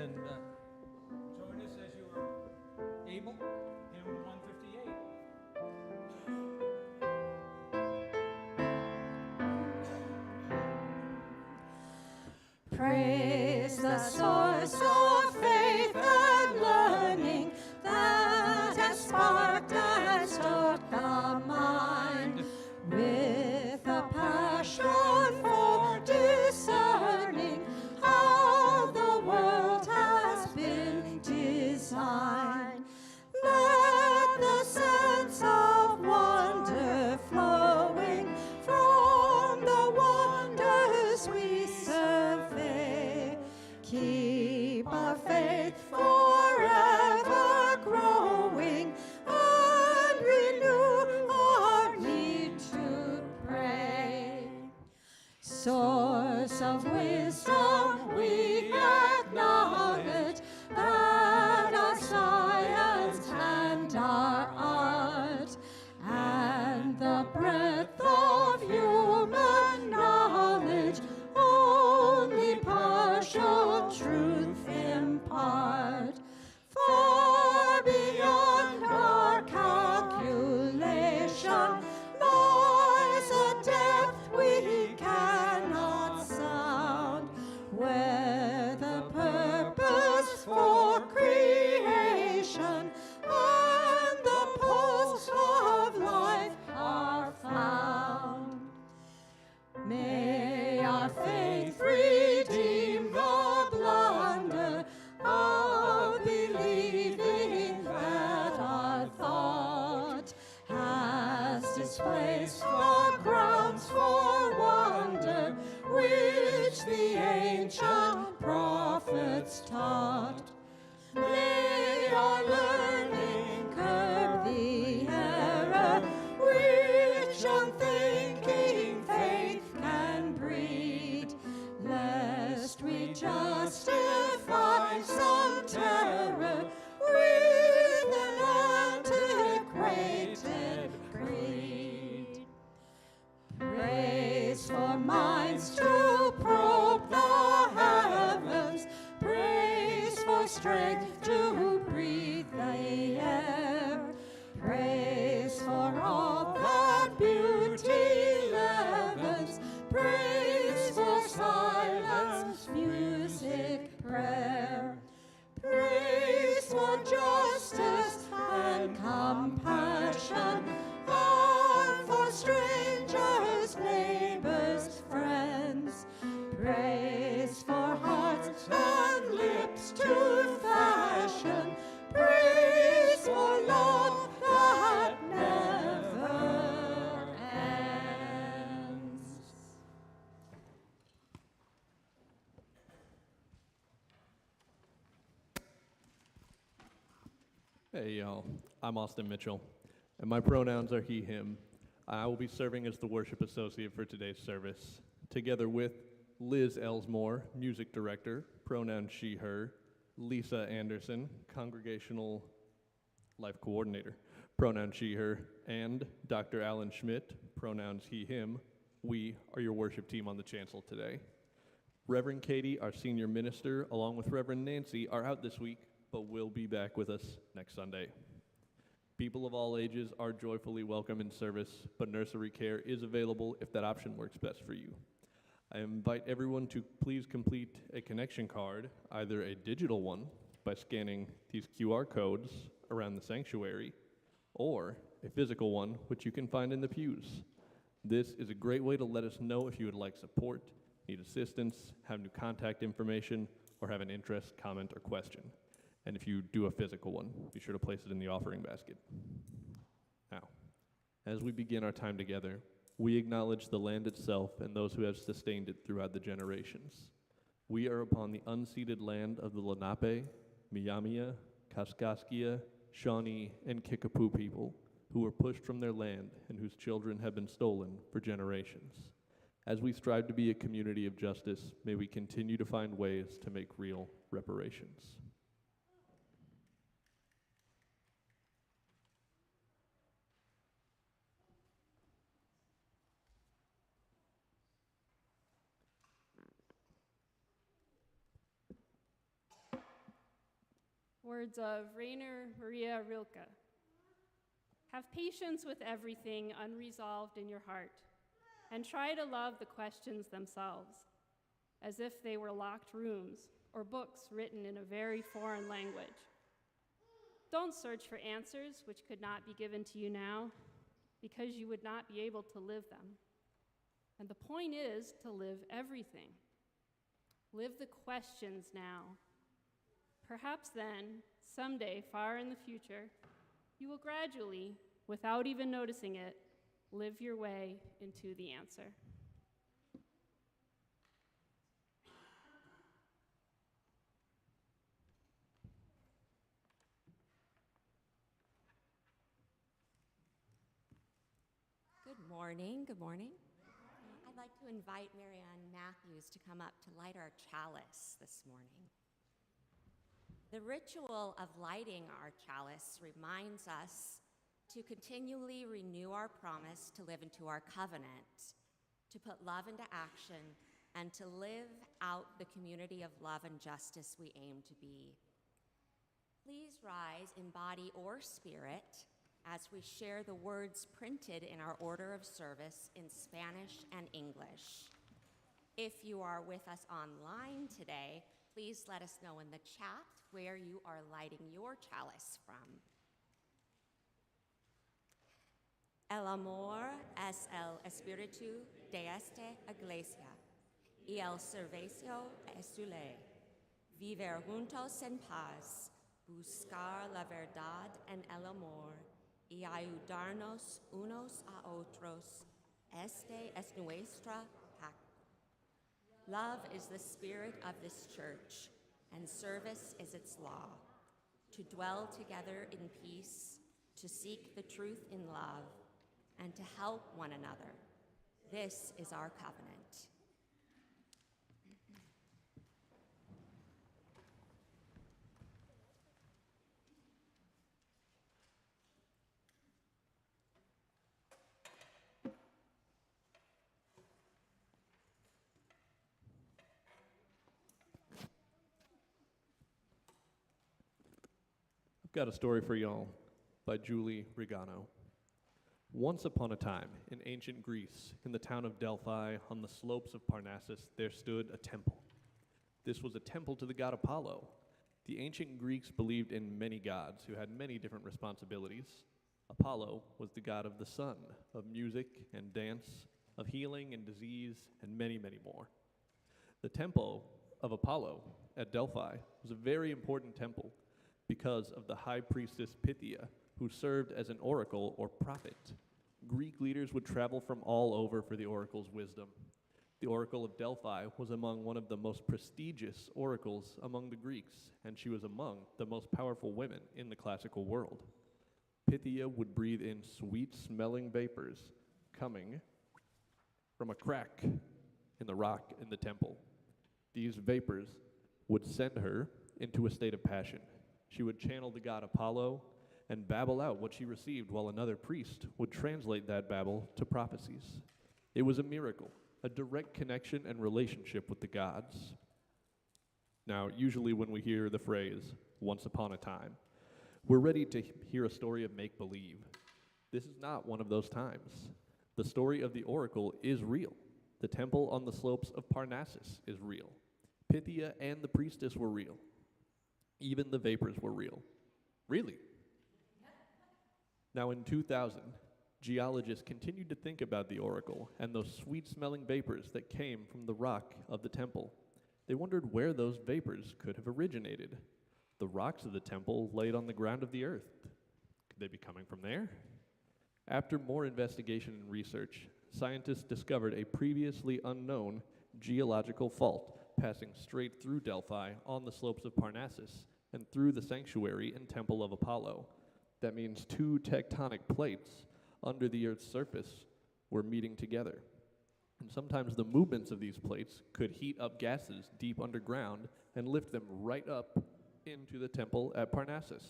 and join us as you are able. Hymn 158. Praise the source of faith and learning that has sparked and stirred the mind with a passion for discerning how the world has been designed. Let the sense of wonder flowing from the wonders we survey keep our faith forever growing and renew our need to pray. Source of wisdom, we acknowledge that our science and our art and the breadth of human knowledge only partial truth impart. Far beyond our calculation lies a depth we cannot sound, where the purpose for creation and the pulse of life are found. May our faith redeem the blunder of believing that our thought has displaced the grounds for wonder which the ancient prophets taught. May our learning curb the error which unthinking faith can breed, lest we justify some terror with an antiquated creed. Praise for minds to probe the heavens, praise for strength to breathe the air, praise for all that beauty leavens, praise for silence, music, prayer, praise for justice and compassion, and for strangers, neighbors, friends, praise for hearts and lips to fashion, praise for love that never ends. Hey y'all, I'm Austin Mitchell, and my pronouns are he, him. I will be serving as the worship associate for today's service, together with Liz Elsmore, music director, pronouns she, her, Lisa Anderson, congregational life coordinator, pronouns she, her, and Dr. Alan Schmidt, pronouns he, him. We are your worship team on the chancel today. Reverend Katie, our senior minister, along with Reverend Nancy, are out this week, but will be back with us next Sunday. People of all ages are joyfully welcome in service, but nursery care is available if that option works best for you. I invite everyone to please complete a connection card, either a digital one by scanning these QR codes around the sanctuary, or a physical one, which you can find in the pews. This is a great way to let us know if you would like support, need assistance, have new contact information, or have an interest, comment, or question. And if you do a physical one, be sure to place it in the offering basket. Now, as we begin our time together, we acknowledge the land itself and those who have sustained it throughout the generations. We are upon the unceded land of the Lenape, Miyamia, Kaskaskia, Shawnee, and Kickapoo people who were pushed from their land and whose children have been stolen for generations. As we strive to be a community of justice, may we continue to find ways to make real reparations. Words of Rainer Maria Rilke. Have patience with everything unresolved in your heart, and try to love the questions themselves, as if they were locked rooms or books written in a very foreign language. Don't search for answers which could not be given to you now, because you would not be able to live them. And the point is to live everything. Live the questions now. Perhaps then, someday far in the future, you will gradually, without even noticing it, live your way into the answer. Good morning. Good morning. I'd like to invite Marianne Matthews to come up to light our chalice this morning. The ritual of lighting our chalice reminds us to continually renew our promise to live into our covenant, to put love into action, and to live out the community of love and justice we aim to be. Please rise in body or spirit as we share the words printed in our order of service in Spanish and English. If you are with us online today, please let us know in the chat where you are lighting your chalice from. El amor es el espíritu de esta iglesia, y el servicio es su ley. Vivir juntos en paz, buscar la verdad en el amor, y ayudarnos unos a otros. Este es nuestra pacto. Love is the spirit of this church, and service is its law. To dwell together in peace, to seek the truth in love, and to help one another. This is our covenant. I've got a story for y'all by Julie Rigano. Once upon a time, in ancient Greece, in the town of Delphi, on the slopes of Parnassus, there stood a temple. This was a temple to the god Apollo. The ancient Greeks believed in many gods who had many different responsibilities. Apollo was the god of the sun, of music and dance, of healing and disease, and many, many more. The temple of Apollo at Delphi was a very important temple because of the high priestess Pythia, who served as an oracle or prophet. Greek leaders would travel from all over for the oracle's wisdom. The Oracle of Delphi was among one of the most prestigious oracles among the Greeks, and she was among the most powerful women in the classical world. Pythia would breathe in sweet-smelling vapors coming from a crack in the rock in the temple. These vapors would send her into a state of passion. She would channel the god Apollo and babble out what she received, while another priest would translate that babble to prophecies. It was a miracle, a direct connection and relationship with the gods. Now, usually when we hear the phrase, once upon a time, we're ready to hear a story of make-believe. This is not one of those times. The story of the oracle is real. The temple on the slopes of Parnassus is real. Pythia and the priestess were real. Even the vapors were real. Really? Now in 2000, geologists continued to think about the oracle and those sweet-smelling vapors that came from the rock of the temple. They wondered where those vapors could have originated. The rocks of the temple laid on the ground of the earth. Could they be coming from there? After more investigation and research, scientists discovered a previously unknown geological fault passing straight through Delphi on the slopes of Parnassus and through the sanctuary and temple of Apollo. That means two tectonic plates under the Earth's surface were meeting together. And sometimes the movements of these plates could heat up gases deep underground and lift them right up into the temple at Parnassus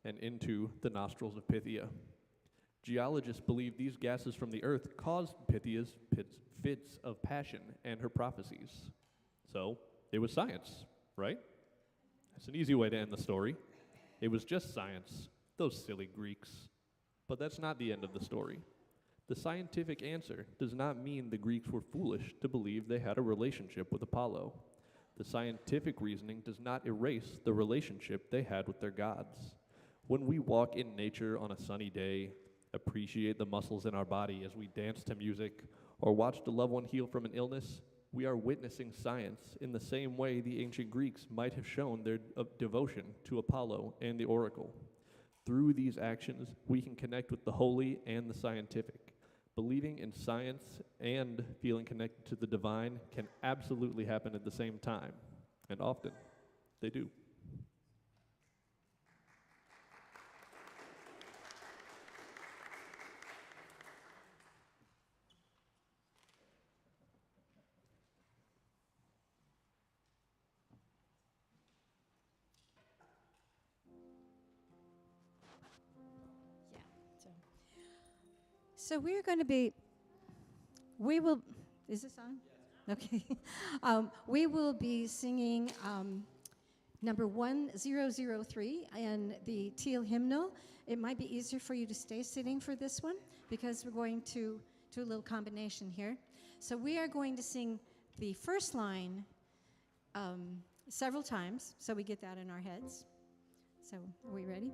and into the nostrils of Pythia. Geologists believe these gases from the Earth caused Pythia's fits of passion and her prophecies. So it was science, right? That's an easy way to end the story. It was just science, those silly Greeks. But that's not the end of the story. The scientific answer does not mean the Greeks were foolish to believe they had a relationship with Apollo. The scientific reasoning does not erase the relationship they had with their gods. When we walk in nature on a sunny day, appreciate the muscles in our body as we dance to music, or watch a loved one heal from an illness, we are witnessing science in the same way the ancient Greeks might have shown their devotion to Apollo and the oracle. Through these actions, we can connect with the holy and the scientific. Believing in science and feeling connected to the divine can absolutely happen at the same time, and often they do. Yeah. So we're going to be, is this on? Okay. We will be singing number 1003 in the Teal hymnal. It might be easier for you to stay sitting for this one because we're going to do a little combination here. So we are going to sing the first line several times so we get that in our heads. So are we ready?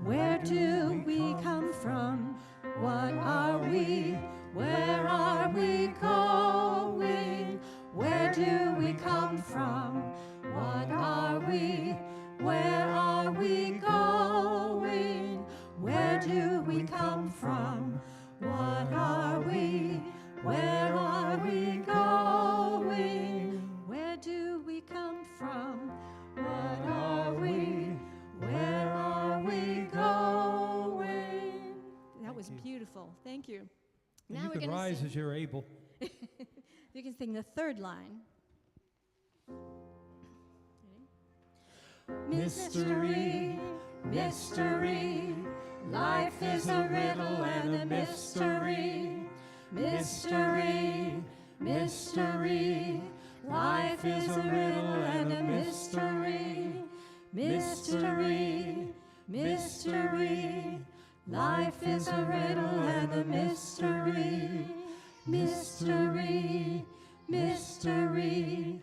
Where do we come from? What are we? Where are we going? Where do we come from? What are we? Where are we going? Where do we come from? What are we? Where are we going? Where do we come from? What are we? Where are we going? That was beautiful. Thank you. And Now you we're can going to rise sing. as you're able. You can sing the third line. Ready? Mystery, mystery, life is a riddle and a mystery. Mystery, mystery, life is a riddle and a mystery. Mystery, mystery, life is a riddle and a mystery. Mystery, mystery,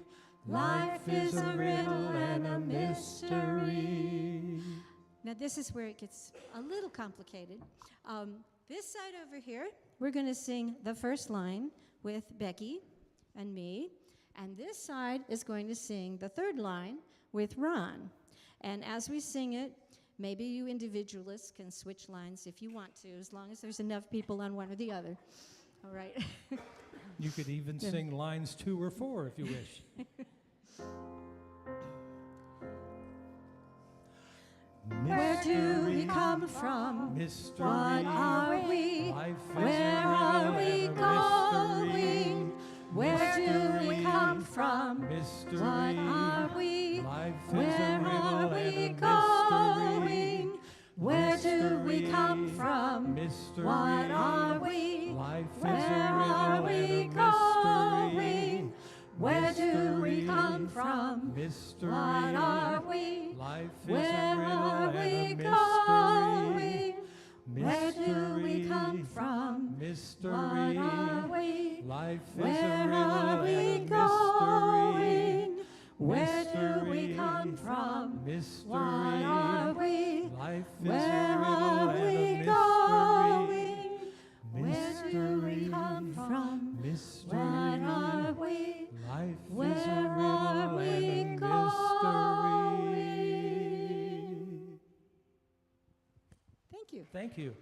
life is a riddle and a mystery. Now this is where it gets a little complicated. This side over here, we're going to sing the first line with Becky and me, and this side is going to sing the third line with Ron. And as we sing it, maybe you individualists can switch lines if you want to, as long as there's enough people on one or the other. All right. You could even sing lines 2 or 4 if you wish. Where do we come from? Mystery. What are we? Life is Where a are riddle we and a mystery. going? Where do we come from? Mystery. What are we? Life is Where a are riddle we and a mystery. going? Where do we come Mystery. from? Mystery. What are we? Life is Where a are riddle we and a mystery. going? Where do we come from? Mystery. What are we? Life is Where a riddle are and we a going? mystery. Where do we come from? Mystery. What are we? Life is a Where riddle are we and a going? mystery. Where do we Mystery. come from? Mystery. What are we? Life is Where a are riddle we and a going? mystery. Where do we come from? Mystery. What are we? Life is a Where are riddle we and a going? mystery. Thank you. Thank you.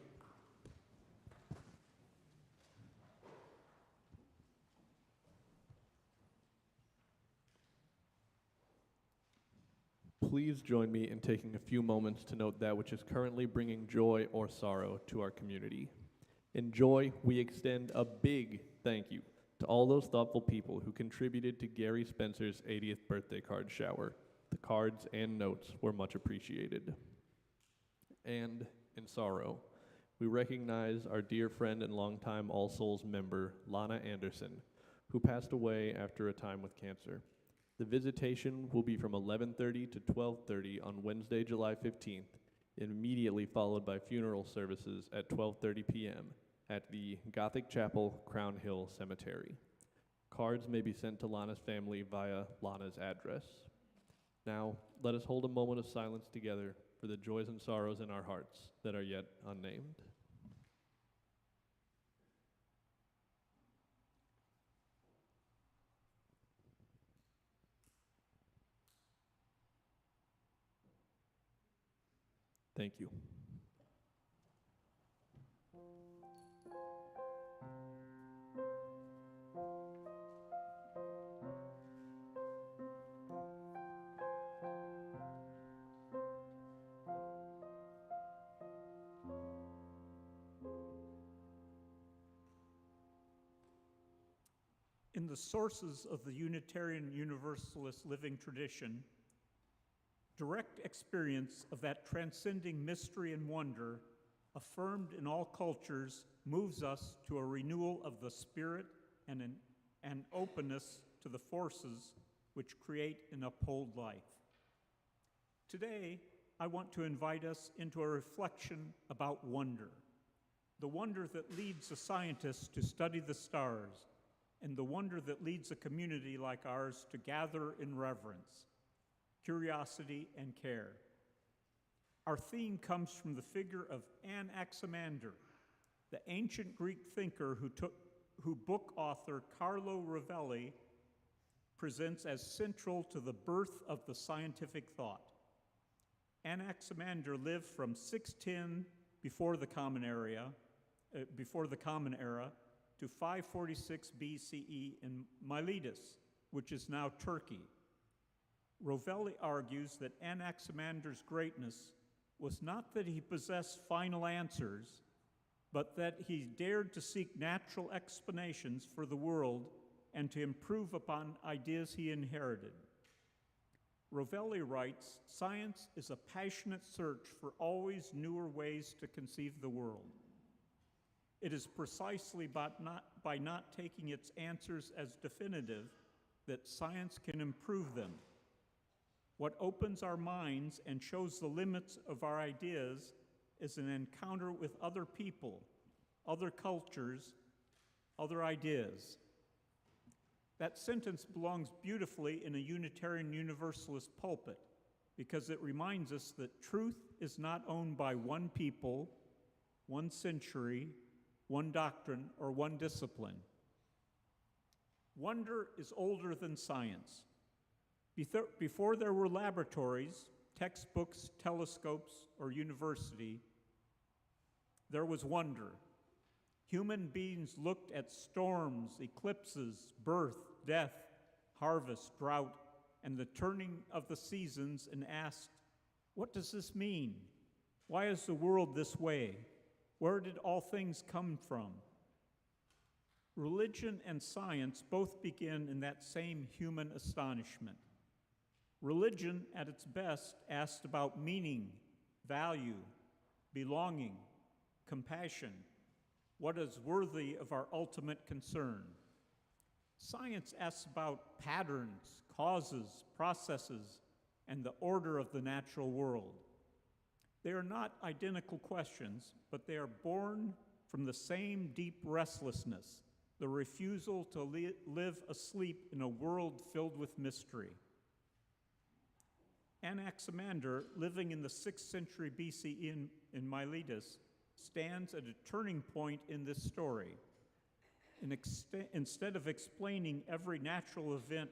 Please join me in taking a few moments to note that which is currently bringing joy or sorrow to our community. In joy, we extend a big thank you to all those thoughtful people who contributed to Gary Spencer's 80th birthday card shower. The cards and notes were much appreciated. And in sorrow, we recognize our dear friend and longtime All Souls member, Lana Anderson, who passed away after a time with cancer. The visitation will be from 11:30 to 12:30 on Wednesday, July 15th, immediately followed by funeral services at 12:30 p.m. at the Gothic Chapel, Crown Hill Cemetery. Cards may be sent to Lana's family via Lana's address. Now, let us hold a moment of silence together for the joys and sorrows in our hearts that are yet unnamed. Thank you. In the sources of the Unitarian Universalist living tradition, direct experience of that transcending mystery and wonder, affirmed in all cultures, moves us to a renewal of the spirit and an openness to the forces which create and uphold life. Today, I want to invite us into a reflection about wonder, the wonder that leads a scientist to study the stars, and the wonder that leads a community like ours to gather in reverence, curiosity, and care. Our theme comes from the figure of Anaximander, the ancient Greek thinker who book author Carlo Rovelli presents as central to the birth of the scientific thought. Anaximander lived from 610 before the Common Era to 546 BCE in Miletus, which is now Turkey. Rovelli argues that Anaximander's greatness was not that he possessed final answers, but that he dared to seek natural explanations for the world and to improve upon ideas he inherited. Rovelli writes, "Science is a passionate search for always newer ways to conceive the world. It is precisely by not taking its answers as definitive that science can improve them. What opens our minds and shows the limits of our ideas is an encounter with other people, other cultures, other ideas." That sentence belongs beautifully in a Unitarian Universalist pulpit because it reminds us that truth is not owned by one people, one century, one doctrine, or one discipline. Wonder is older than science. Before there were laboratories, textbooks, telescopes, or university, there was wonder. Human beings looked at storms, eclipses, birth, death, harvest, drought, and the turning of the seasons and asked, "What does this mean? Why is the world this way? Where did all things come from?" Religion and science both begin in that same human astonishment. Religion, at its best, asked about meaning, value, belonging, compassion, what is worthy of our ultimate concern. Science asks about patterns, causes, processes, and the order of the natural world. They are not identical questions, but they are born from the same deep restlessness, the refusal to live asleep in a world filled with mystery. Anaximander, living in the 6th century BCE in Miletus, stands at a turning point in this story. Instead of explaining every natural event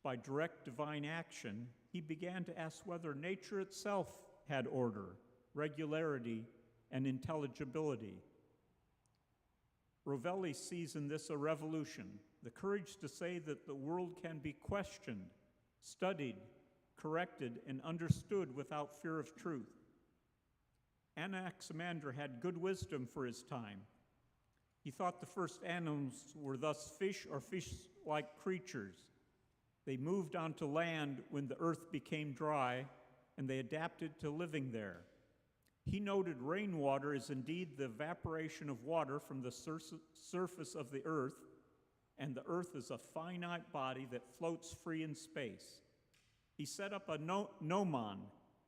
by direct divine action, he began to ask whether nature itself had order, regularity, and intelligibility. Rovelli sees in this a revolution, the courage to say that the world can be questioned, studied, corrected, and understood without fear of truth. Anaximander had good wisdom for his time. He thought the first animals were thus fish or fish-like creatures. They moved onto land when the earth became dry, and they adapted to living there. He noted rainwater is indeed the evaporation of water from the surface of the earth, and the earth is a finite body that floats free in space. He set up a gnomon,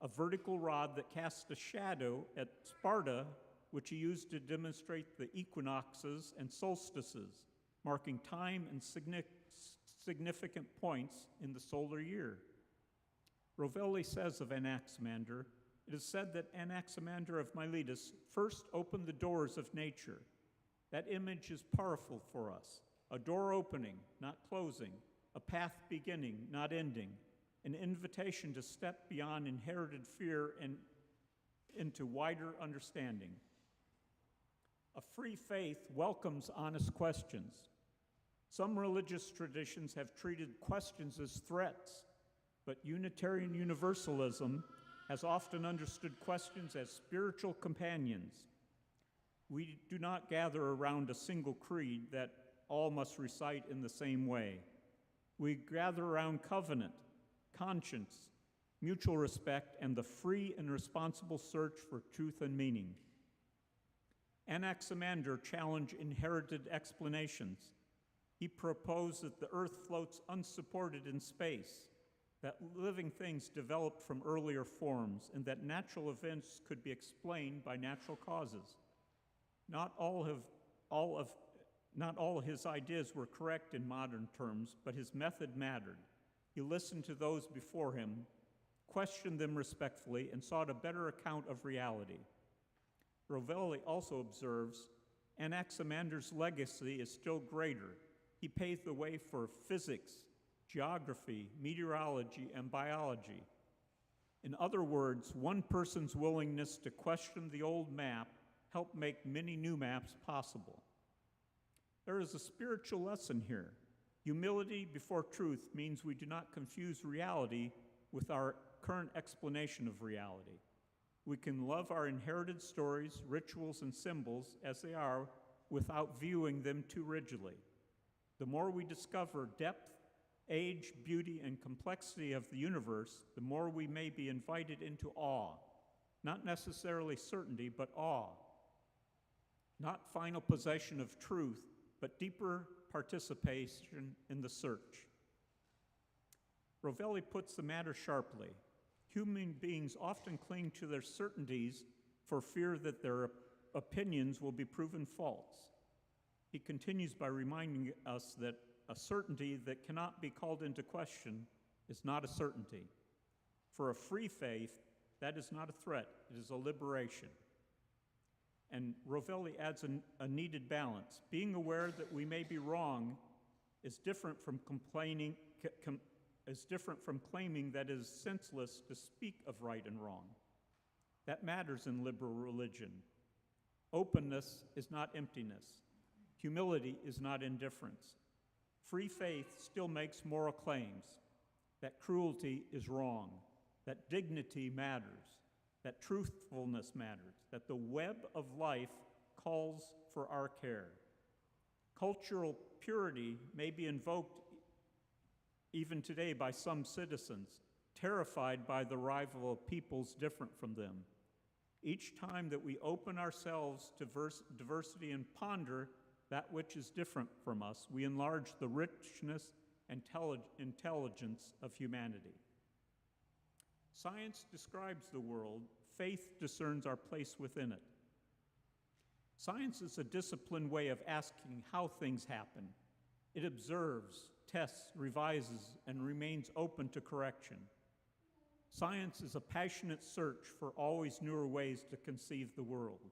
a vertical rod that casts a shadow at Sparta, which he used to demonstrate the equinoxes and solstices, marking time and significant points in the solar year. Rovelli says of Anaximander, it is said that Anaximander of Miletus first opened the doors of nature. That image is powerful for us. A door opening, not closing, a path beginning, not ending, an invitation to step beyond inherited fear and into wider understanding. A free faith welcomes honest questions. Some religious traditions have treated questions as threats, but Unitarian Universalism has often understood questions as spiritual companions. We do not gather around a single creed that all must recite in the same way. We gather around covenant, conscience, mutual respect, and the free and responsible search for truth and meaning. Anaximander challenged inherited explanations. He proposed that the earth floats unsupported in space, that living things developed from earlier forms, and that natural events could be explained by natural causes. Not all his ideas were correct in modern terms, but his method mattered. He listened to those before him, questioned them respectfully, and sought a better account of reality. Rovelli also observes, Anaximander's legacy is still greater. He paved the way for physics, geography, meteorology, and biology. In other words, one person's willingness to question the old map helped make many new maps possible. There is a spiritual lesson here. Humility before truth means we do not confuse reality with our current explanation of reality. We can love our inherited stories, rituals, and symbols as they are without viewing them too rigidly. The more we discover depth, age, beauty, and complexity of the universe, the more we may be invited into awe. Not necessarily certainty, but awe. Not final possession of truth, but deeper participation in the search. Rovelli puts the matter sharply. Human beings often cling to their certainties for fear that their opinions will be proven false. He continues by reminding us that a certainty that cannot be called into question is not a certainty. For a free faith, that is not a threat, it is a liberation. And Rovelli adds a needed balance. Being aware that we may be wrong is different from claiming that it is senseless to speak of right and wrong. That matters in liberal religion. Openness is not emptiness. Humility is not indifference. Free faith still makes moral claims that cruelty is wrong, that dignity matters, that truthfulness matters, that the web of life calls for our care. Cultural purity may be invoked even today by some citizens, terrified by the arrival of peoples different from them. Each time that we open ourselves to diversity and ponder that which is different from us, we enlarge the richness and intelligence of humanity. Science describes the world, faith discerns our place within it. Science is a disciplined way of asking how things happen. It observes, tests, revises, and remains open to correction. Science is a passionate search for always newer ways to conceive the world.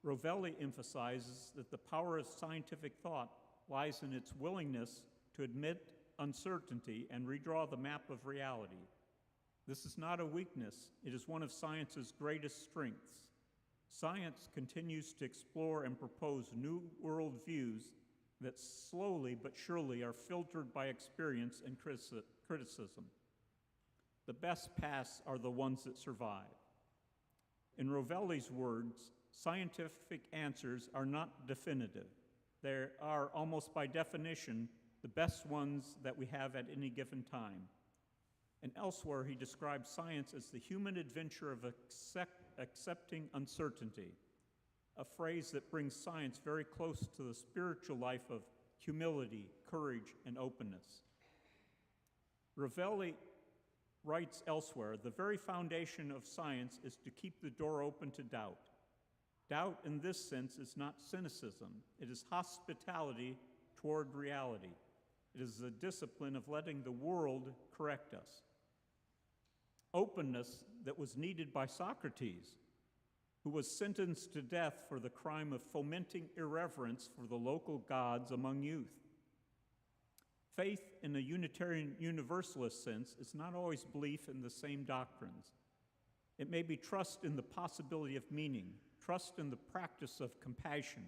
Rovelli emphasizes that the power of scientific thought lies in its willingness to admit uncertainty and redraw the map of reality. This is not a weakness, it is one of science's greatest strengths. Science continues to explore and propose new worldviews that slowly but surely are filtered by experience and criticism. The best paths are the ones that survive. In Rovelli's words, scientific answers are not definitive. They are, almost by definition, the best ones that we have at any given time. And elsewhere, he describes science as the human adventure of accepting uncertainty, a phrase that brings science very close to the spiritual life of humility, courage, and openness. Ravelli writes elsewhere, the very foundation of science is to keep the door open to doubt. Doubt in this sense is not cynicism. It is hospitality toward reality. It is the discipline of letting the world correct us. Openness that was needed by Socrates, who was sentenced to death for the crime of fomenting irreverence for the local gods among youth. Faith in a Unitarian Universalist sense is not always belief in the same doctrines. It may be trust in the possibility of meaning, trust in the practice of compassion,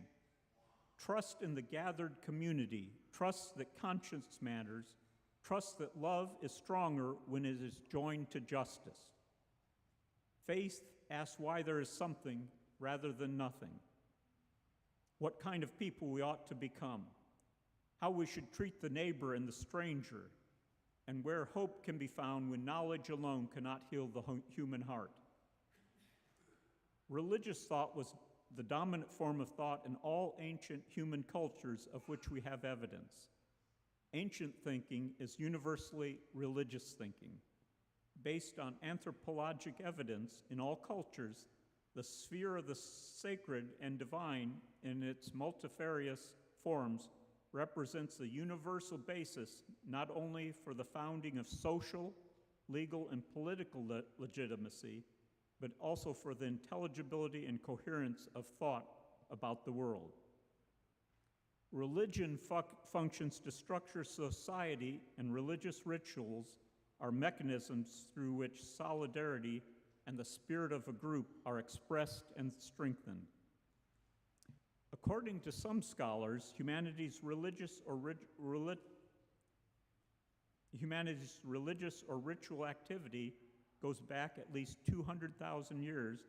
trust in the gathered community, trust that conscience matters, trust that love is stronger when it is joined to justice. Faith asks why there is something rather than nothing, what kind of people we ought to become, how we should treat the neighbor and the stranger, and where hope can be found when knowledge alone cannot heal the human heart. Religious thought was the dominant form of thought in all ancient human cultures of which we have evidence. Ancient thinking is universally religious thinking. Based on anthropologic evidence in all cultures, the sphere of the sacred and divine in its multifarious forms represents the universal basis not only for the founding of social, legal, and political legitimacy, but also for the intelligibility and coherence of thought about the world. Religion functions to structure society, and religious rituals are mechanisms through which solidarity and the spirit of a group are expressed and strengthened. According to some scholars, humanity's religious or ritual activity goes back at least 200,000 years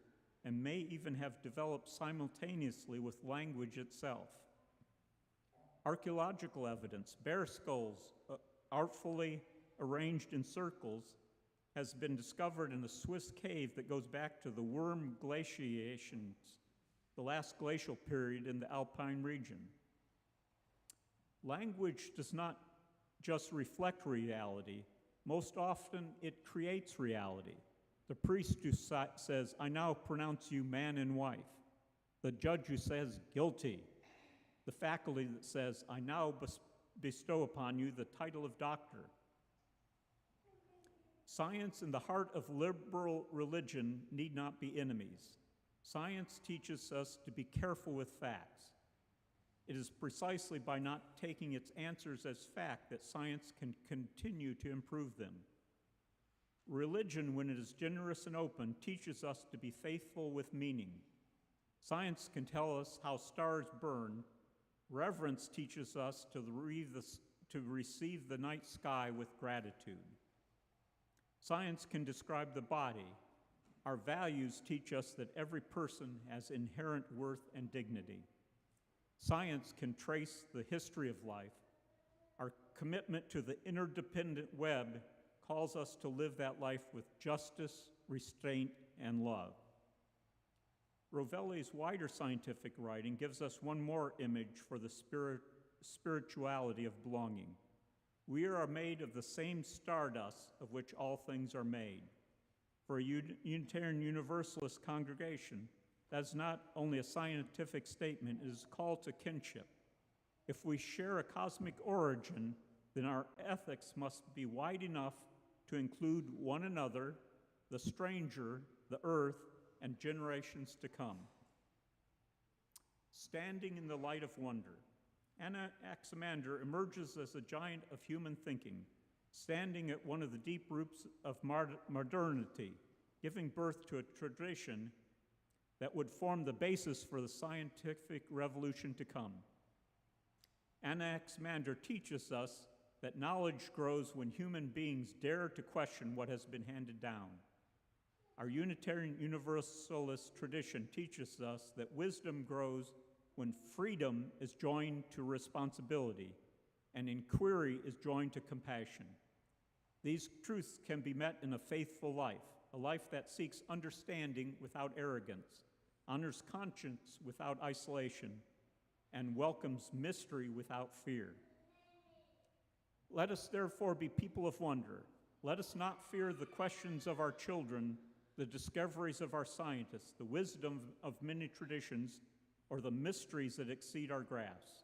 and may even have developed simultaneously with language itself. Archaeological evidence, bear skulls artfully arranged in circles, has been discovered in a Swiss cave that goes back to the Würm glaciations, the last glacial period in the Alpine region. Language does not just reflect reality. Most often, it creates reality. The priest who says, "I now pronounce you man and wife." The judge who says, "Guilty." The faculty that says, "I now bestow upon you the title of doctor." Science and the heart of liberal religion need not be enemies. Science teaches us to be careful with facts. It is precisely by not taking its answers as fact that science can continue to improve them. Religion, when it is generous and open, teaches us to be faithful with meaning. Science can tell us how stars burn. Reverence teaches us to receive the night sky with gratitude. Science can describe the body. Our values teach us that every person has inherent worth and dignity. Science can trace the history of life. Our commitment to the interdependent web calls us to live that life with justice, restraint, and love. Rovelli's wider scientific writing gives us one more image for the spirituality of belonging. We are made of the same stardust of which all things are made. For a Unitarian Universalist congregation, that's not only a scientific statement, it is a call to kinship. If we share a cosmic origin, then our ethics must be wide enough to include one another, the stranger, the earth, and generations to come. Standing in the light of wonder, Anaximander emerges as a giant of human thinking, standing at one of the deep roots of modernity, giving birth to a tradition that would form the basis for the scientific revolution to come. Anaximander teaches us that knowledge grows when human beings dare to question what has been handed down. Our Unitarian Universalist tradition teaches us that wisdom grows when freedom is joined to responsibility and inquiry is joined to compassion. These truths can be met in a faithful life, a life that seeks understanding without arrogance, honors conscience without isolation, and welcomes mystery without fear. Let us therefore be people of wonder. Let us not fear the questions of our children, the discoveries of our scientists, the wisdom of many traditions, or the mysteries that exceed our grasp.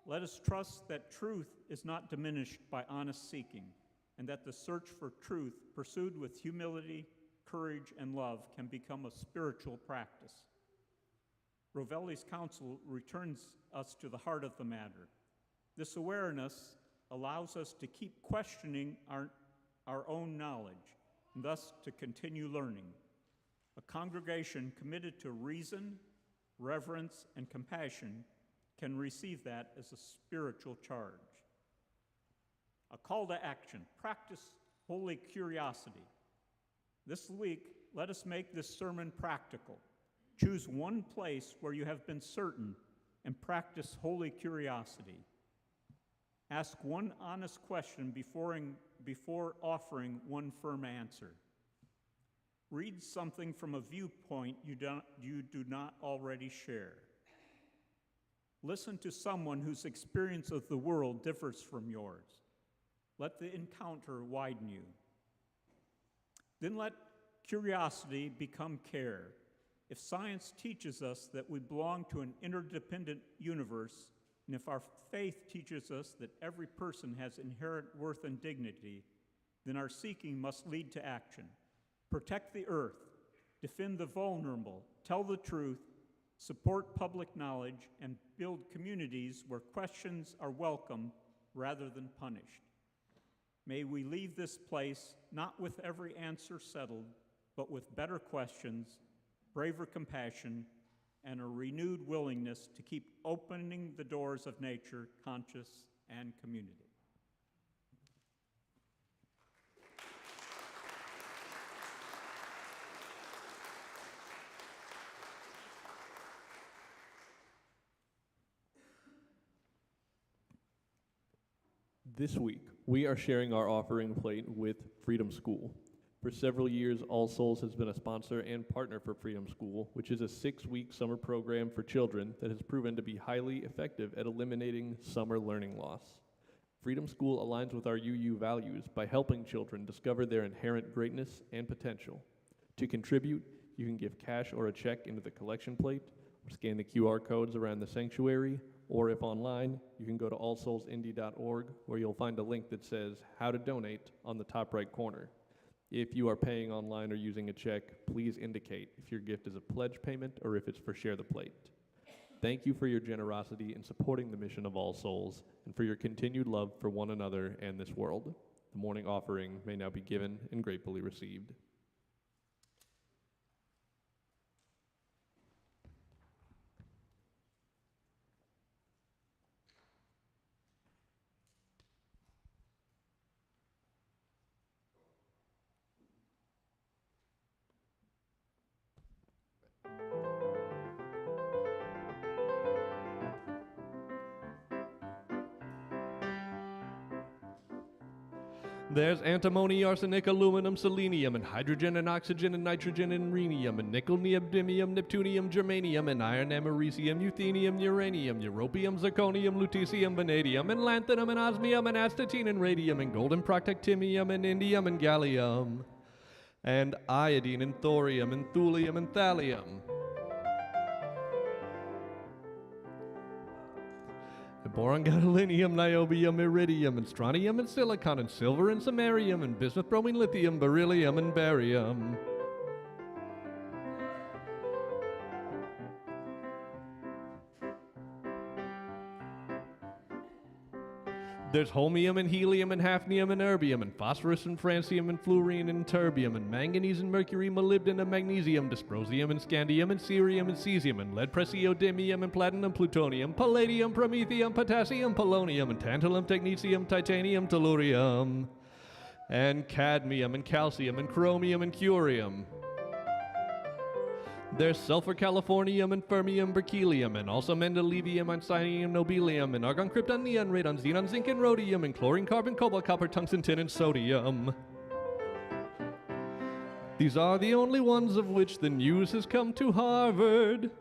Let us trust that truth is not diminished by honest seeking, and that the search for truth, pursued with humility, courage, and love, can become a spiritual practice. Rovelli's counsel returns us to the heart of the matter. This awareness allows us to keep questioning our own knowledge, and thus to continue learning. A congregation committed to reason, reverence, and compassion can receive that as a spiritual charge. A call to action: practice holy curiosity. This week, let us make this sermon practical. Choose one place where you have been certain and practice holy curiosity. Ask one honest question before offering one firm answer. Read something from a viewpoint you do not already share. Listen to someone whose experience of the world differs from yours. Let the encounter widen you. Then let curiosity become care. If science teaches us that we belong to an interdependent universe, and if our faith teaches us that every person has inherent worth and dignity, then our seeking must lead to action. Protect the earth, defend the vulnerable, tell the truth, support public knowledge, and build communities where questions are welcome rather than punished. May we leave this place not with every answer settled, but with better questions, braver compassion, and a renewed willingness to keep opening the doors of nature, conscience, and community. This week, we are sharing our offering plate with Freedom School. For several years, All Souls has been a sponsor and partner for Freedom School, which is a 6-week summer program for children that has proven to be highly effective at eliminating summer learning loss. Freedom School aligns with our UU values by helping children discover their inherent greatness and potential. To contribute, you can give cash or a check into the collection plate, or scan the QR codes around the sanctuary, or if online, you can go to allsoulsindy.org, where you'll find a link that says How to Donate on the top right corner. If you are paying online or using a check, please indicate if your gift is a pledge payment or if it's for Share the Plate. Thank you for your generosity in supporting the mission of All Souls and for your continued love for one another and this world. The morning offering may now be given and gratefully received. There's antimony, arsenic, aluminum, selenium, and hydrogen, and oxygen, and nitrogen, and rhenium, and nickel, neodymium, neptunium, germanium, and iron, americium, euthenium, uranium, europium, zirconium, lutetium, vanadium, and lanthanum, and osmium, and astatine, and radium, and golden protactinium, and indium, and gallium, and iodine, and thorium, and thulium, and thallium. Boron, gadolinium, niobium, iridium, and strontium, and silicon, and silver, and samarium, and bismuth, bromine, lithium, beryllium, and barium. There's holmium, and helium, and hafnium, and erbium, and phosphorus, and francium, and fluorine, and terbium, and manganese, and mercury, molybdenum, magnesium, dysprosium, and scandium, and cerium, and cesium, and lead, praseodymium, and platinum, plutonium, palladium, promethium, potassium, polonium, and tantalum, technetium, titanium, tellurium, and cadmium, and calcium, and chromium, and curium. There's sulfur, californium, and fermium, berkelium, and also mendelevium, oncinium, nobelium, and argon, krypton, neon, radon, xenon, zinc, and rhodium, and chlorine, carbon, cobalt, copper, tungsten, tin, and sodium. These are the only ones of which the news has come to Harvard.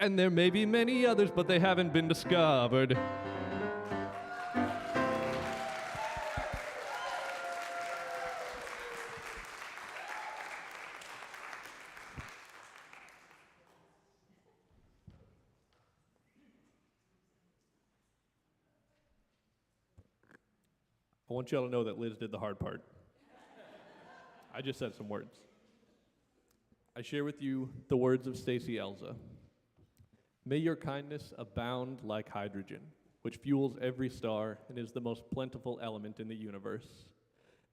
And there may be many others, but they haven't been discovered. I want y'all to know that Liz did the hard part. I just said some words. I share with you the words of Stacey Elza. May your kindness abound like hydrogen, which fuels every star and is the most plentiful element in the universe.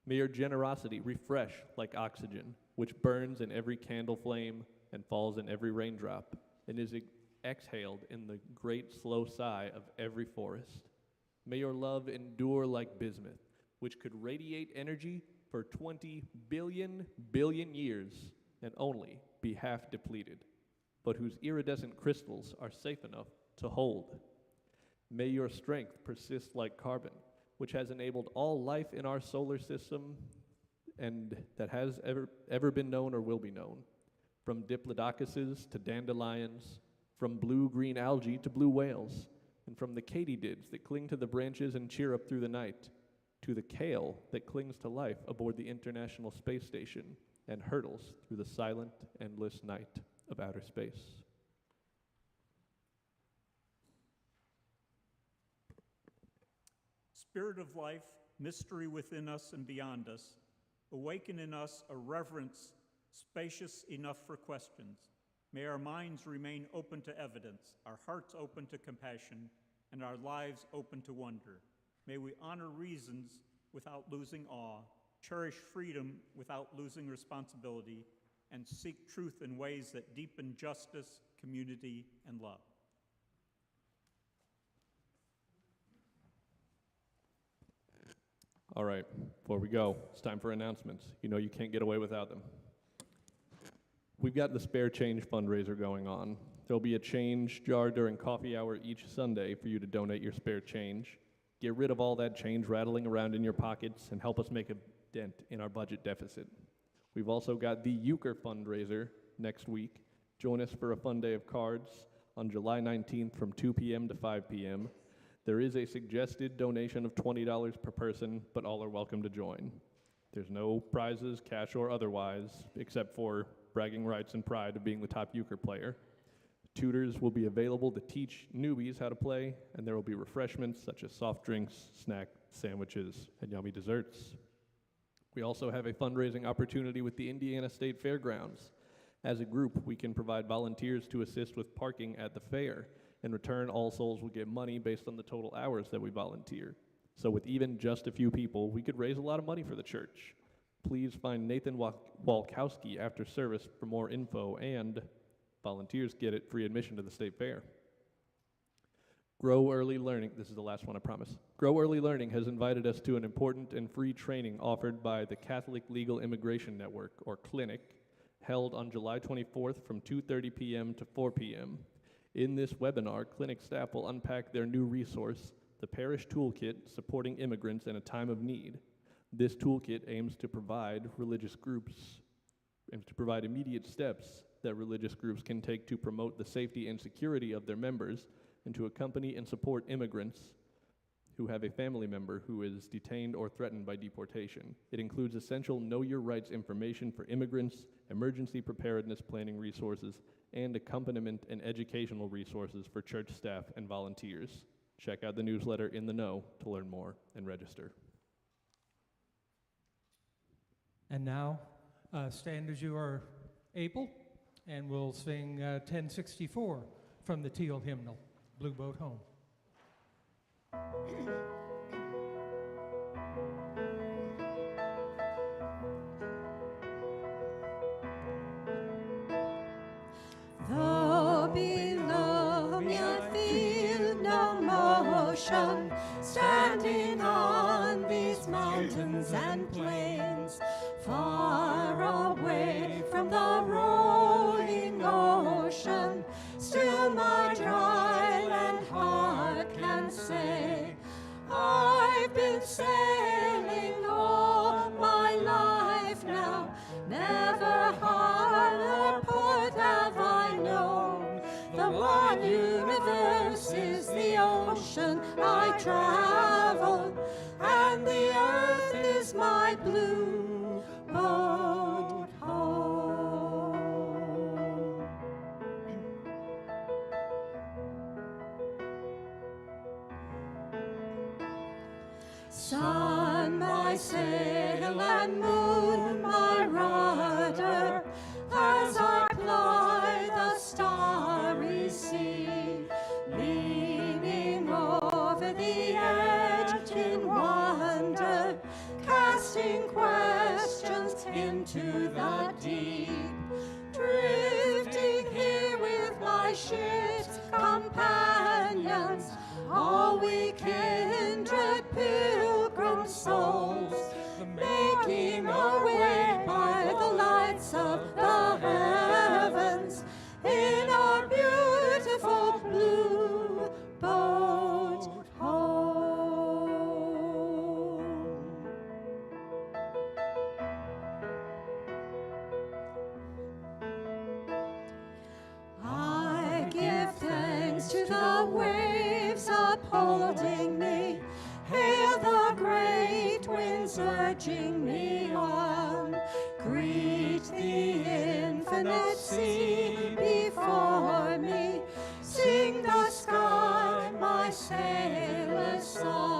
May your generosity refresh like oxygen, which burns in every candle flame and falls in every raindrop, and is exhaled in the great slow sigh of every forest. May your love endure like bismuth, which could radiate energy for 20 billion years and only be half depleted, but whose iridescent crystals are safe enough to hold. May your strength persist like carbon, which has enabled all life in our solar system and that has ever been known or will be known, from diplodocuses to dandelions, from blue-green algae to blue whales, and from the katydids that cling to the branches and cheer up through the night, to the kale that clings to life aboard the International Space Station and hurtles through the silent, endless night of outer space. Spirit of life, mystery within us and beyond us, awaken in us a reverence spacious enough for questions. May our minds remain open to evidence, our hearts open to compassion, and our lives open to wonder. May we honor reasons without losing awe, cherish freedom without losing responsibility, and seek truth in ways that deepen justice, community, and love. All right, before we go, it's time for announcements. You know you can't get away without them. We've got the Spare Change fundraiser going on. There'll be a change jar during coffee hour each Sunday for you to donate your spare change. Get rid of all that change rattling around in your pockets and help us make a dent in our budget deficit. We've also got the Euchre fundraiser next week. Join us for a fun day of cards on July 19th from 2 p.m. to 5 p.m. There is a suggested donation of $20 per person, but all are welcome to join. There's no prizes, cash or otherwise, except for bragging rights and pride of being the top euchre player. Tutors will be available to teach newbies how to play, and there will be refreshments such as soft drinks, snacks, sandwiches, and yummy desserts. We also have a fundraising opportunity with the Indiana State Fairgrounds. As a group, we can provide volunteers to assist with parking at the fair. In return, All Souls will get money based on the total hours that we volunteer. So with even just a few people, we could raise a lot of money for the church. Please find Nathan Walkowski after service for more info, and volunteers get it free admission to the state fair. Grow Early Learning, this is the last one, I promise. Grow Early Learning has invited us to an important and free training offered by the Catholic Legal Immigration Network, or CLINIC, held on July 24th from 2:30 p.m. to 4 p.m. In this webinar, CLINIC staff will unpack their new resource, the Parish Toolkit Supporting Immigrants in a Time of Need. This toolkit aims to provide immediate steps that religious groups can take to promote the safety and security of their members and to accompany and support immigrants who have a family member who is detained or threatened by deportation. It includes essential Know Your Rights information for immigrants, emergency preparedness planning resources, and accompaniment and educational resources for church staff and volunteers. Check out the newsletter In the Know to learn more and register. And now, stand as you are able, and we'll sing 1064 from the Teal hymnal, Blue Boat Home. Though below me I feel no motion, standing on these mountains and plains, far away from the rolling ocean, still my dry land heart can say, I've been sailing all my life now, never harder port have I known, the I travel, and the earth is my blue boat home. Sun, my sail, and moon, my rudder, as I ply the starry sea, leaning over the edge in wonder, casting questions into the deep, drifting here with my ship's companions, all we kindred pilgrim souls, making our way by the lights of the heavens in our beautiful blue boat home. I give thanks to the waves upholding me, hail the great winds urging me on, greet the infinite sea before me, sing the sky my sailor's song.